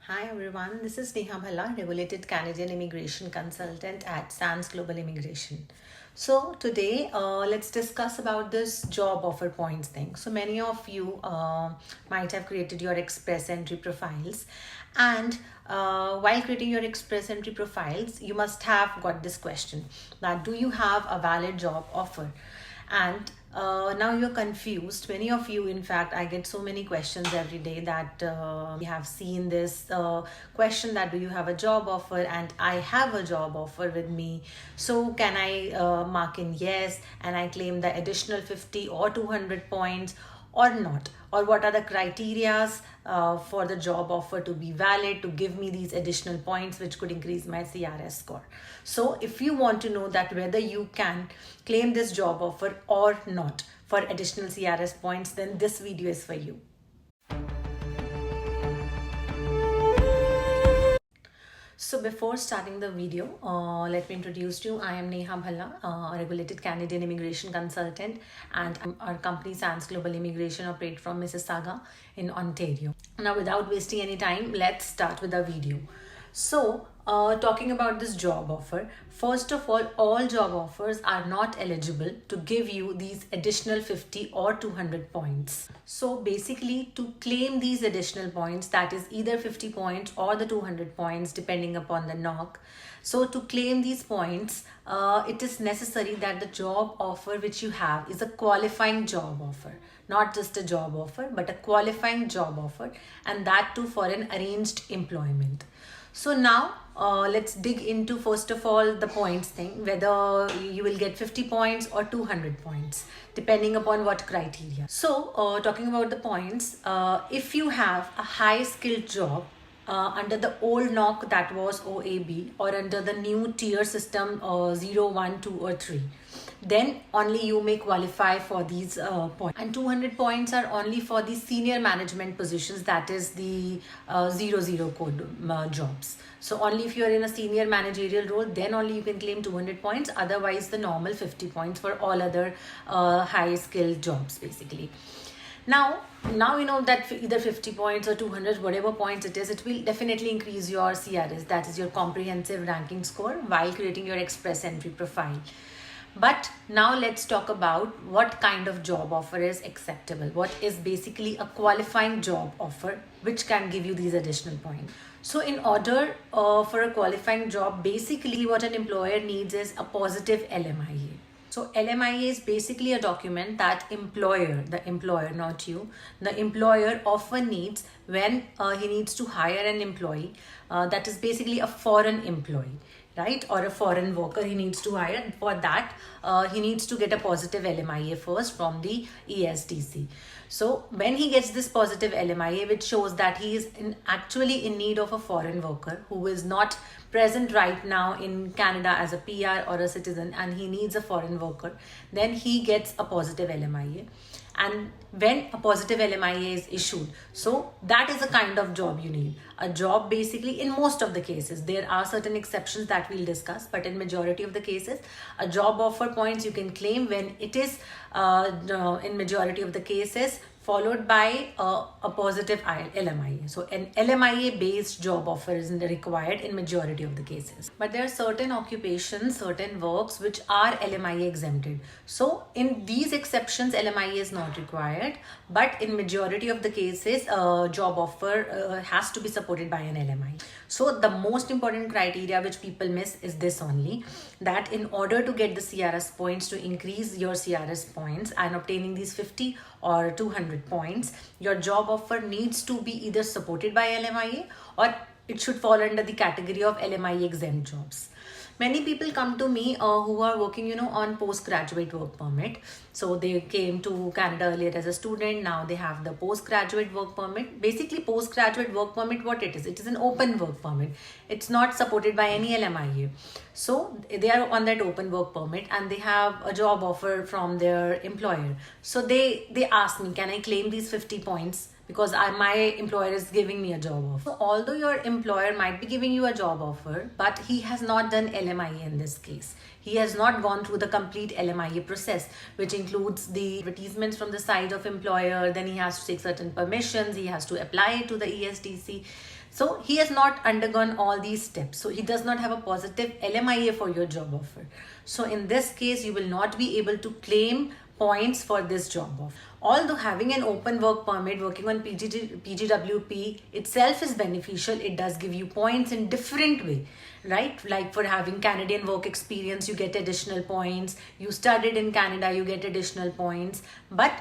Hi everyone, this is Neha Bhalla, Regulated Canadian Immigration Consultant at SANS Global Immigration. So today, let's discuss about this job offer points thing. So many of you might have created your express entry profiles, and while creating your express entry profiles, you must have got this question: that do you have a valid job offer? And now you're confused. Many of you, in fact, I get so many questions every day that we have seen this question that do you have a job offer, and I have a job offer with me. So can I mark in yes and I claim the additional 50 or 200 points or not? Or what are the criterias for the job offer to be valid, to give me these additional points which could increase my CRS score? So if you want to know that whether you can claim this job offer or not for additional CRS points, then this video is for you. So before starting the video, let me introduce you. I am Neha Bhalla, a regulated Canadian immigration consultant, and our company SANS Global Immigration operate from Mississauga in Ontario. Now, without wasting any time, let's start with the video. So, talking about this job offer, first of all job offers are not eligible to give you these additional 50 or 200 points. So basically, to claim these additional points, that is either 50 points or the 200 points depending upon the knock. So to claim these points, it is necessary that the job offer which you have is a qualifying job offer. Not just a job offer, but a qualifying job offer, and that too for an arranged employment. So now let's dig into first of all the points thing, whether you will get 50 points or 200 points depending upon what criteria. So talking about the points, if you have a high skilled job under the old knock that was OAB, or under the new tier system 0, 1, 2 or 3, then only you may qualify for these points. And 200 points are only for the senior management positions, that is the 00 code jobs. So only if you are in a senior managerial role, then only you can claim 200 points. Otherwise, the normal 50 points for all other high skilled jobs basically. Now you know that either 50 points or 200, whatever points it is, it will definitely increase your CRS, that is your comprehensive ranking score, while creating your express entry profile. But now let's talk about what kind of job offer is acceptable. What is basically a qualifying job offer which can give you these additional points. So in order for a qualifying job, basically what an employer needs is a positive LMIA. So LMIA is basically a document that the employer, not you, the employer often needs when he needs to hire an employee that is basically a foreign employee, right, or a foreign worker he needs to hire. For that, he needs to get a positive LMIA first from the ESDC. So when he gets this positive LMIA, which shows that he is actually in need of a foreign worker who is not present right now in Canada as a PR or a citizen, and he needs a foreign worker, then he gets a positive LMIA. And when a positive LMIA is issued, so that is the kind of job you need. A job basically, in most of the cases, there are certain exceptions that we'll discuss, but in majority of the cases, a job offer points you can claim when it is, in majority of the cases, followed by a positive LMIA. So an LMIA based job offer is required in majority of the cases. But there are certain occupations, certain works which are LMIA exempted. So in these exceptions, LMIA is not required, but in majority of the cases, job offer has to be supported by an LMIA. So the most important criteria which people miss is this only, that in order to get the CRS points, to increase your CRS points and obtaining these 50 or 200 points, your job offer needs to be either supported by LMIA or it should fall under the category of LMIA exempt jobs. Many people come to me who are working, on postgraduate work permit. So they came to Canada earlier as a student. Now they have the postgraduate work permit. Basically, postgraduate work permit, what it is an open work permit. It's not supported by any LMIA. So they are on that open work permit and they have a job offer from their employer. So they ask me, can I claim these 50 points? Because my employer is giving me a job offer. So although your employer might be giving you a job offer, but he has not done LMIA in this case. He has not gone through the complete LMIA process, which includes the advertisements from the side of employer. Then he has to take certain permissions. He has to apply to the ESDC. So he has not undergone all these steps. So he does not have a positive LMIA for your job offer. So in this case, you will not be able to claim points for this job offer. Although having an open work permit, working on PGWP itself is beneficial, it does give you points in different way, right? Like for having Canadian work experience, you get additional points. You studied in Canada, you get additional points. But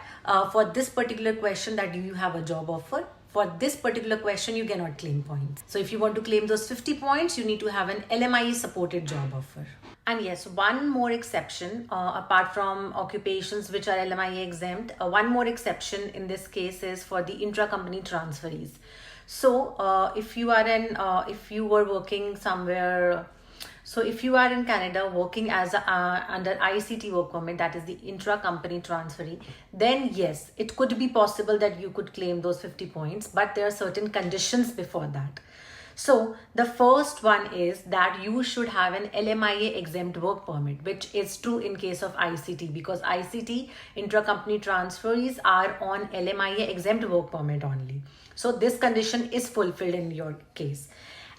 for this particular question, that do you have a job offer? For this particular question, you cannot claim points. So if you want to claim those 50 points, you need to have an LMIE supported job offer. And yes, one more exception, apart from occupations which are LMIA exempt, one more exception in this case is for the intra-company transferees. So if you were working somewhere, so if you are in Canada working as under ICT work permit, that is the intra-company transferee, then yes, it could be possible that you could claim those 50 points, but there are certain conditions before that. So the first one is that you should have an LMIA exempt work permit, which is true in case of ICT, because ICT, intra-company transferees, are on LMIA exempt work permit only. So this condition is fulfilled in your case.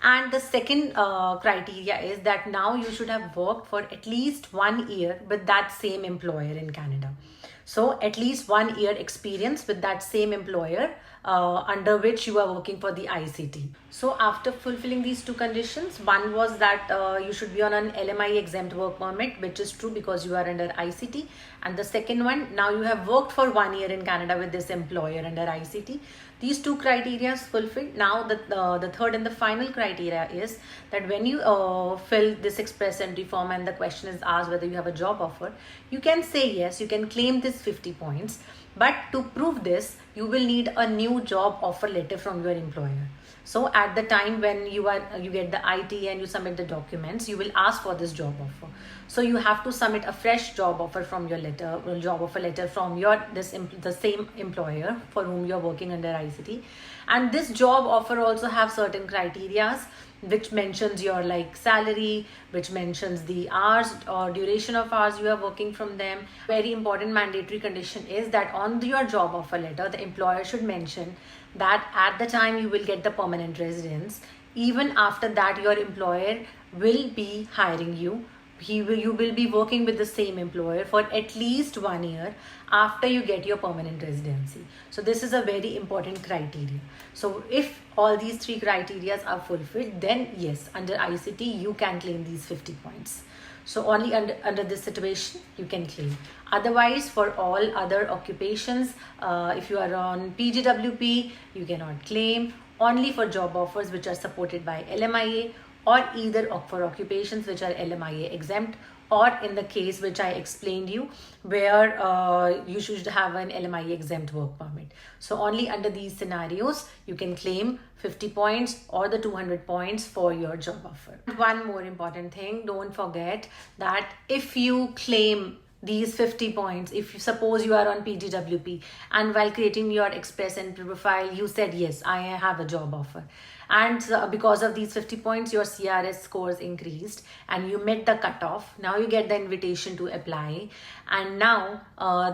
And the second criteria is that now you should have worked for at least 1 year with that same employer in Canada. So at least 1 year experience with that same employer under which you are working for the ICT. So after fulfilling these two conditions, one was that you should be on an LMI exempt work permit, which is true because you are under ICT. And the second one, now you have worked for 1 year in Canada with this employer under ICT. These two criteria is fulfilled. Now the third and the final criteria is that when you fill this express entry form and the question is asked whether you have a job offer, you can say yes, you can claim this 50 points. But to prove this, you will need a new job offer letter from your employer. So at the time when you get the IT and you submit the documents, you will ask for this job offer. So you have to submit a fresh job offer from your job offer letter from the same employer for whom you are working under ICT. And this job offer also have certain criterias which mentions your salary, which mentions the hours or duration of hours you are working from them. Very important mandatory condition is that on your job offer letter, the employer should mention that at the time you will get the permanent residence, even after that your employer will be hiring you. You will be working with the same employer for at least 1 year after you get your permanent residency. So this is a very important criteria. So if all these three criteria are fulfilled, then yes, under ICT you can claim these 50 points. So only under this situation you can claim. Otherwise, for all other occupations, if you are on PGWP, you cannot claim. Only for job offers which are supported by LMIA, or either for occupations which are LMIA exempt, or in the case which I explained you, where you should have an LMIA exempt work permit. So only under these scenarios you can claim 50 points or the 200 points for your job offer. One more important thing, don't forget that if you claim these 50 points, if you suppose you are on PGWP and while creating your express entry profile you said yes, I have a job offer, and because of these 50 points your CRS scores increased and you met the cutoff, now you get the invitation to apply, and now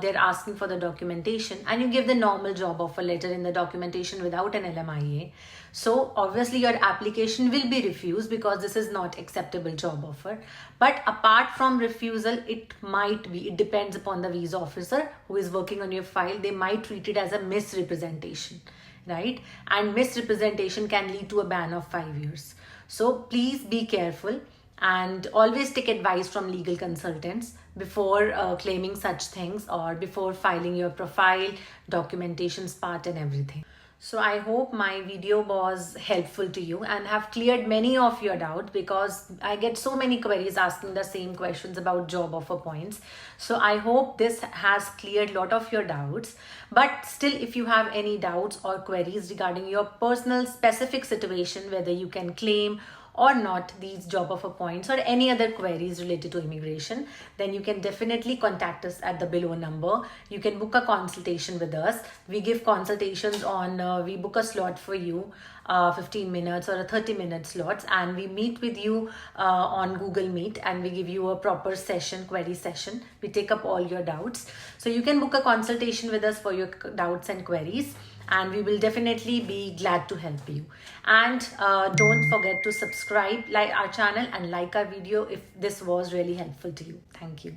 they're asking for the documentation and you give the normal job offer letter in the documentation without an LMIA. So obviously your application will be refused because this is not acceptable job offer. But apart from refusal, it depends upon the visa officer who is working on your file. They might treat it as a misrepresentation, right? And misrepresentation can lead to a ban of 5 years. So please be careful and always take advice from legal consultants before claiming such things or before filing your profile, documentations part and everything. So I hope my video was helpful to you and have cleared many of your doubts, because I get so many queries asking the same questions about job offer points. So I hope this has cleared a lot of your doubts. But still, if you have any doubts or queries regarding your personal specific situation, whether you can claim or not these job offer points or any other queries related to immigration, then you can definitely contact us at the below number. You can book a consultation with us. We give consultations on, we book a slot for you 15 minutes or a 30-minute slots, and we meet with you on Google Meet, and we give you a proper session, query session. We take up all your doubts. So you can book a consultation with us for your doubts and queries, and we will definitely be glad to help you. And don't forget to subscribe, like our channel, and like our video if this was really helpful to you. Thank you.